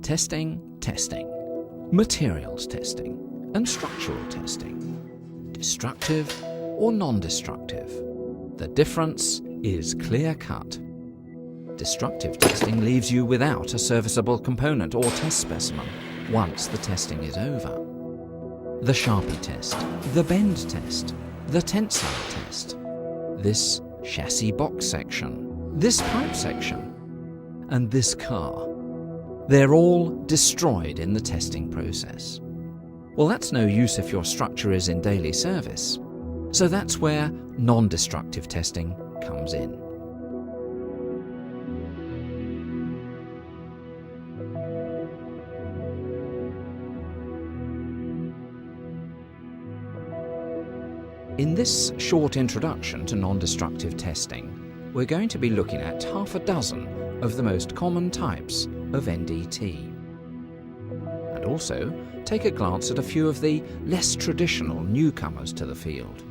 Testing, testing. Materials testing and structural testing. Destructive or non-destructive? The difference is clear-cut. Destructive testing leaves you without a serviceable component or test specimen once the testing is over. The Sharpie test, the bend test, the tensile test, this chassis box section, this pipe section, and this car. They're all destroyed in the testing process. Well, that's no use if your structure is in daily service. So that's where non-destructive testing comes in. In this short introduction to non-destructive testing, we're going to be looking at half a dozen of the most common types of NDT. And also take a glance at a few of the less traditional newcomers to the field.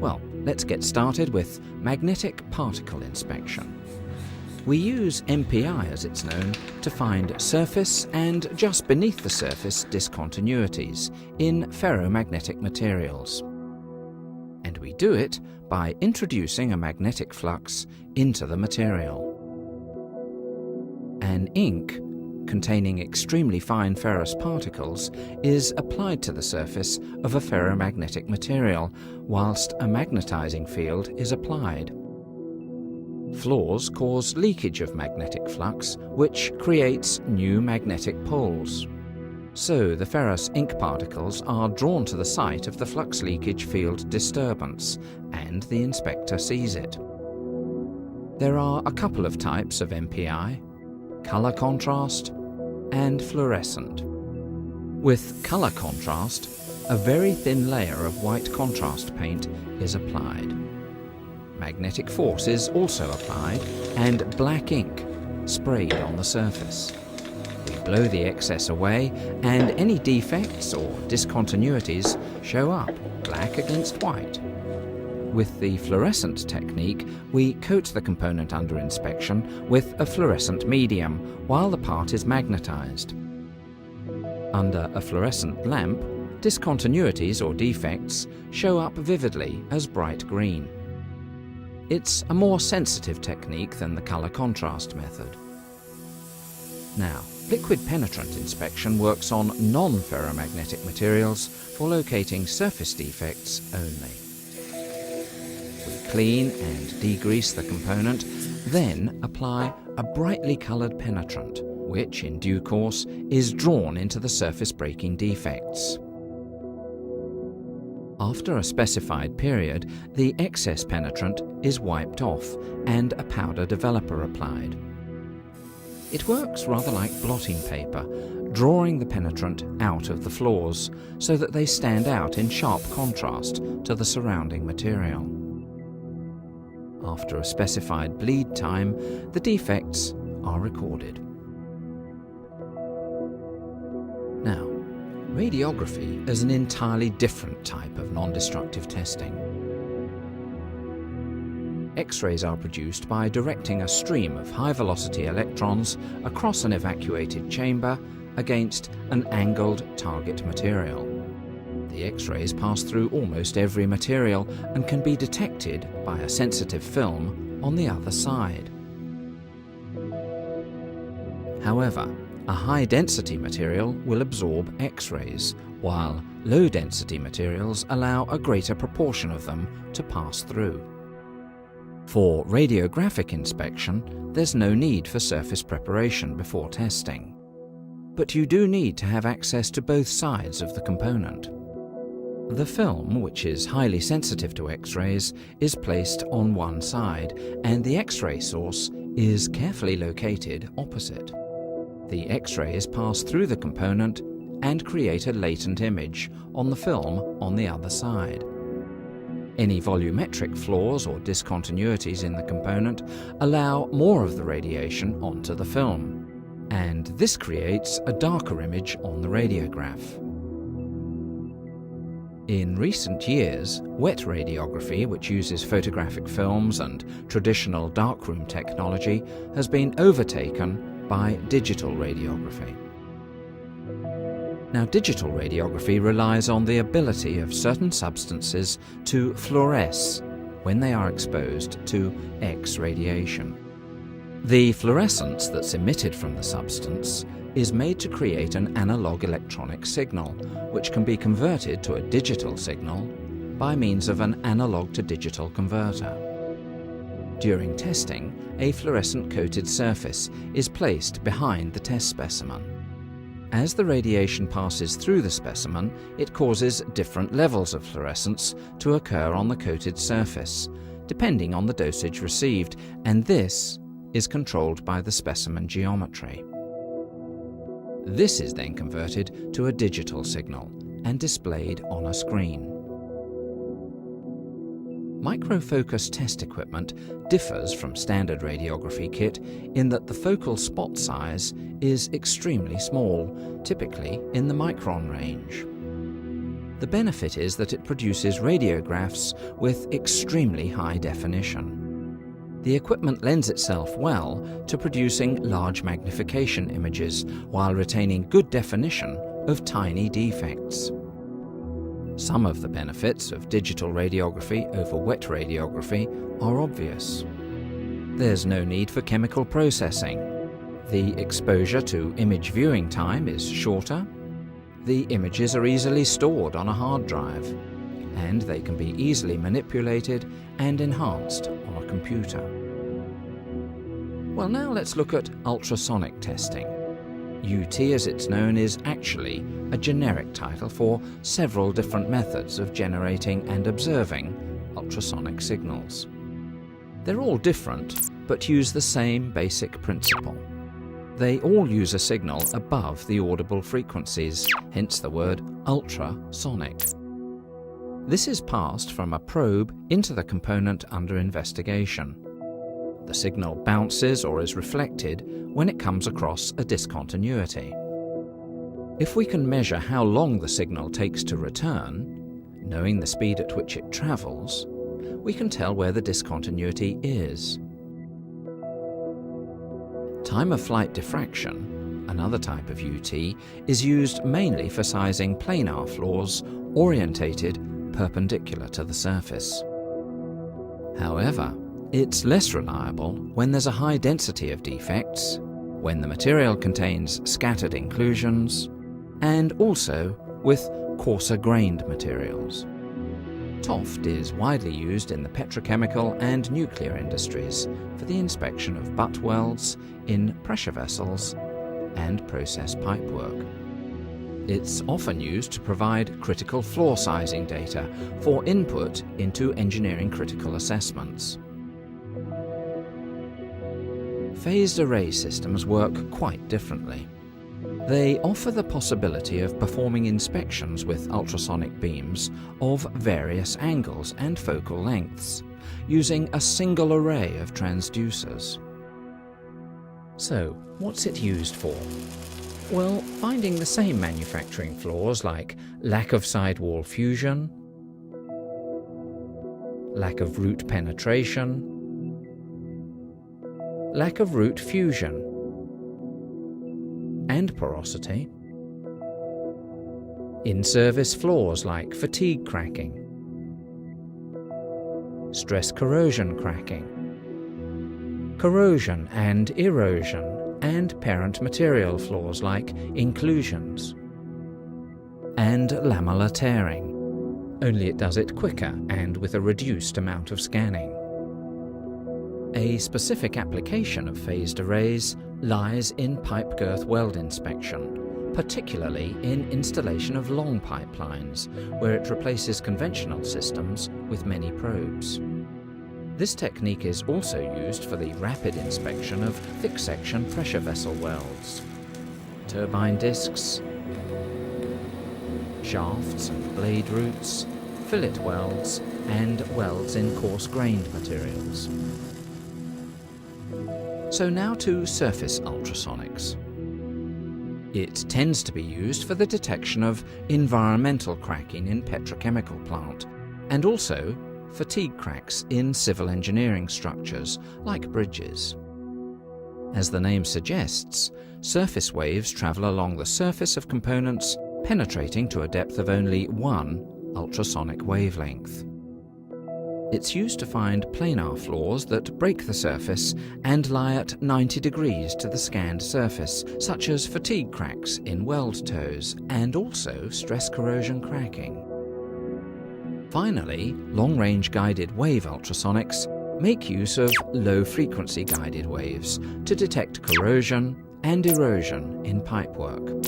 Well, let's get started with magnetic particle inspection. We use MPI, as it's known, to find surface and just beneath the surface discontinuities in ferromagnetic materials. And we do it by introducing a magnetic flux into the material. An ink containing extremely fine ferrous particles is applied to the surface of a ferromagnetic material, whilst a magnetizing field is applied. Flaws cause leakage of magnetic flux, which creates new magnetic poles. So the ferrous ink particles are drawn to the site of the flux leakage field disturbance, and the inspector sees it. There are a couple of types of MPI: color contrast and fluorescent. With color contrast, a very thin layer of white contrast paint is applied. Magnetic force is also applied and black ink sprayed on the surface. We blow the excess away and any defects or discontinuities show up black against white. With the fluorescent technique, we coat the component under inspection with a fluorescent medium while the part is magnetized. Under a fluorescent lamp, discontinuities or defects show up vividly as bright green. It's a more sensitive technique than the color contrast method. Now, liquid penetrant inspection works on non-ferromagnetic materials for locating surface defects only. We clean and degrease the component, then apply a brightly colored penetrant, which in due course is drawn into the surface breaking defects. After a specified period, the excess penetrant is wiped off and a powder developer applied. It works rather like blotting paper, drawing the penetrant out of the flaws so that they stand out in sharp contrast to the surrounding material. After a specified bleed time, the defects are recorded. Now, radiography is an entirely different type of non-destructive testing. X-rays are produced by directing a stream of high-velocity electrons across an evacuated chamber against an angled target material. The X-rays pass through almost every material and can be detected by a sensitive film on the other side. However, a high-density material will absorb X-rays, while low-density materials allow a greater proportion of them to pass through. For radiographic inspection, there's no need for surface preparation before testing. But you do need to have access to both sides of the component. The film, which is highly sensitive to X-rays, is placed on one side, and the X-ray source is carefully located opposite. The X-rays pass through the component and create a latent image on the film on the other side. Any volumetric flaws or discontinuities in the component allow more of the radiation onto the film, and this creates a darker image on the radiograph. In recent years, wet radiography, which uses photographic films and traditional darkroom technology, has been overtaken by digital radiography. Now, digital radiography relies on the ability of certain substances to fluoresce when they are exposed to X radiation. The fluorescence that's emitted from the substance is made to create an analog electronic signal, which can be converted to a digital signal by means of an analog to digital converter. During testing, a fluorescent-coated surface is placed behind the test specimen. As the radiation passes through the specimen, it causes different levels of fluorescence to occur on the coated surface, depending on the dosage received, and this is controlled by the specimen geometry. This is then converted to a digital signal and displayed on a screen. Microfocus test equipment differs from standard radiography kit in that the focal spot size is extremely small, typically in the micron range. The benefit is that it produces radiographs with extremely high definition. The equipment lends itself well to producing large magnification images while retaining good definition of tiny defects. Some of the benefits of digital radiography over wet radiography are obvious. There's no need for chemical processing. The exposure to image viewing time is shorter. The images are easily stored on a hard drive, and they can be easily manipulated and enhanced on a computer. Well, now let's look at ultrasonic testing. UT, as it's known, is actually a generic title for several different methods of generating and observing ultrasonic signals. They're all different, but use the same basic principle. They all use a signal above the audible frequencies, hence the word ultrasonic. This is passed from a probe into the component under investigation. The signal bounces or is reflected when it comes across a discontinuity. If we can measure how long the signal takes to return, knowing the speed at which it travels, we can tell where the discontinuity is. Time of flight diffraction, another type of UT, is used mainly for sizing planar floors orientated perpendicular to the surface. However, it's less reliable when there's a high density of defects, when the material contains scattered inclusions, and also with coarser-grained materials. TOFT is widely used in the petrochemical and nuclear industries for the inspection of butt welds in pressure vessels and process pipework. It's often used to provide critical floor sizing data for input into engineering critical assessments. Phased array systems work quite differently. They offer the possibility of performing inspections with ultrasonic beams of various angles and focal lengths, using a single array of transducers. So, what's it used for? Well, finding the same manufacturing flaws like lack of sidewall fusion, lack of root penetration, lack of root fusion, and porosity, in-service flaws like fatigue cracking, stress corrosion cracking, corrosion and erosion, and parent material flaws like inclusions, and lamellar tearing, only it does it quicker and with a reduced amount of scanning. A specific application of phased arrays lies in pipe girth weld inspection, particularly in installation of long pipelines, where it replaces conventional systems with many probes. This technique is also used for the rapid inspection of thick-section pressure vessel welds, turbine discs, shafts and blade roots, fillet welds, and welds in coarse-grained materials. So now to surface ultrasonics. It tends to be used for the detection of environmental cracking in petrochemical plant, and also fatigue cracks in civil engineering structures like bridges. As the name suggests, surface waves travel along the surface of components, penetrating to a depth of only one ultrasonic wavelength. It's used to find planar flaws that break the surface and lie at 90 degrees to the scanned surface, such as fatigue cracks in weld toes and also stress corrosion cracking. Finally, long-range guided wave ultrasonics make use of low-frequency guided waves to detect corrosion and erosion in pipework.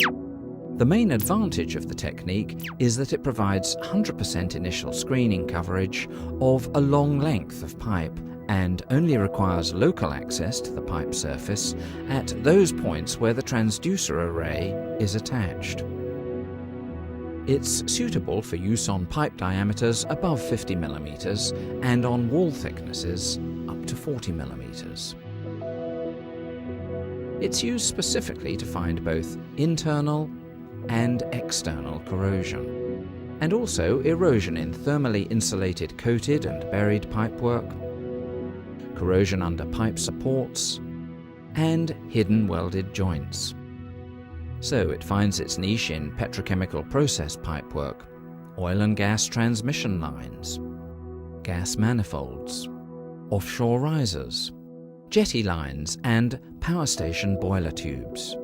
The main advantage of the technique is that it provides 100% initial screening coverage of a long length of pipe and only requires local access to the pipe surface at those points where the transducer array is attached. It's suitable for use on pipe diameters above 50 mm and on wall thicknesses up to 40 mm. It's used specifically to find both internal and external corrosion, and also erosion in thermally insulated coated and buried pipework, corrosion under pipe supports, and hidden welded joints. So it finds its niche in petrochemical process pipework, oil and gas transmission lines, gas manifolds, offshore risers, jetty lines, and power station boiler tubes.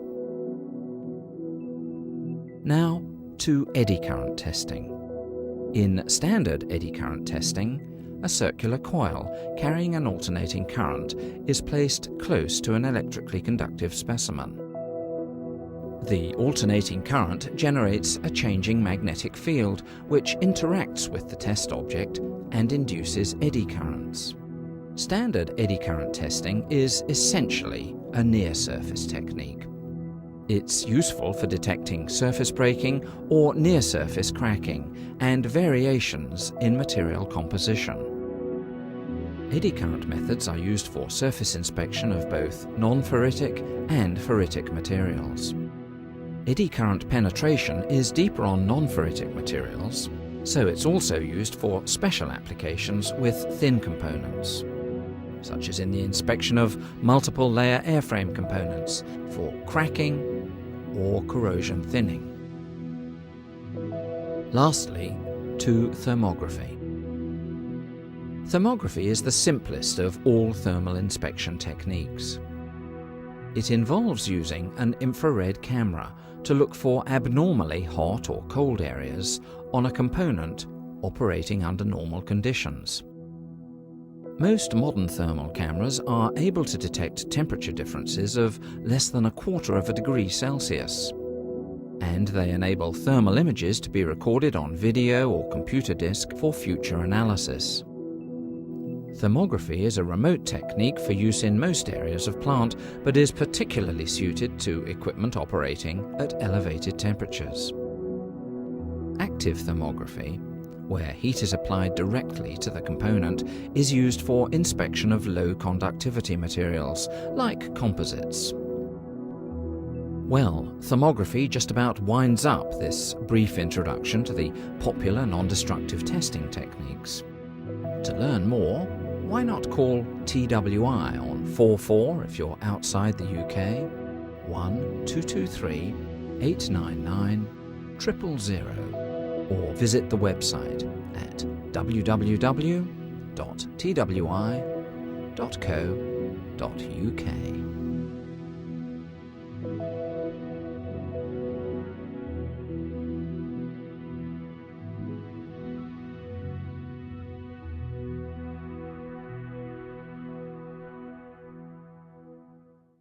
Now to eddy current testing. In standard eddy current testing, a circular coil carrying an alternating current is placed close to an electrically conductive specimen. The alternating current generates a changing magnetic field which interacts with the test object and induces eddy currents. Standard eddy current testing is essentially a near-surface technique. It's useful for detecting surface breaking or near-surface cracking and variations in material composition. Eddy current methods are used for surface inspection of both non-ferritic and ferritic materials. Eddy current penetration is deeper on non-ferritic materials, so it's also used for special applications with thin components, such as in the inspection of multiple layer airframe components for cracking or corrosion thinning. Lastly, to thermography. Thermography is the simplest of all thermal inspection techniques. It involves using an infrared camera to look for abnormally hot or cold areas on a component operating under normal conditions. Most modern thermal cameras are able to detect temperature differences of less than 1/4 degree Celsius, and they enable thermal images to be recorded on video or computer disk for future analysis. Thermography is a remote technique for use in most areas of plant, but is particularly suited to equipment operating at elevated temperatures. Active thermography, where heat is applied directly to the component, is used for inspection of low conductivity materials, like composites. Well, thermography just about winds up this brief introduction to the popular non-destructive testing techniques. To learn more, why not call TWI on 44 if you're outside the UK, 1223 899 000, or visit the website at www.twi.co.uk.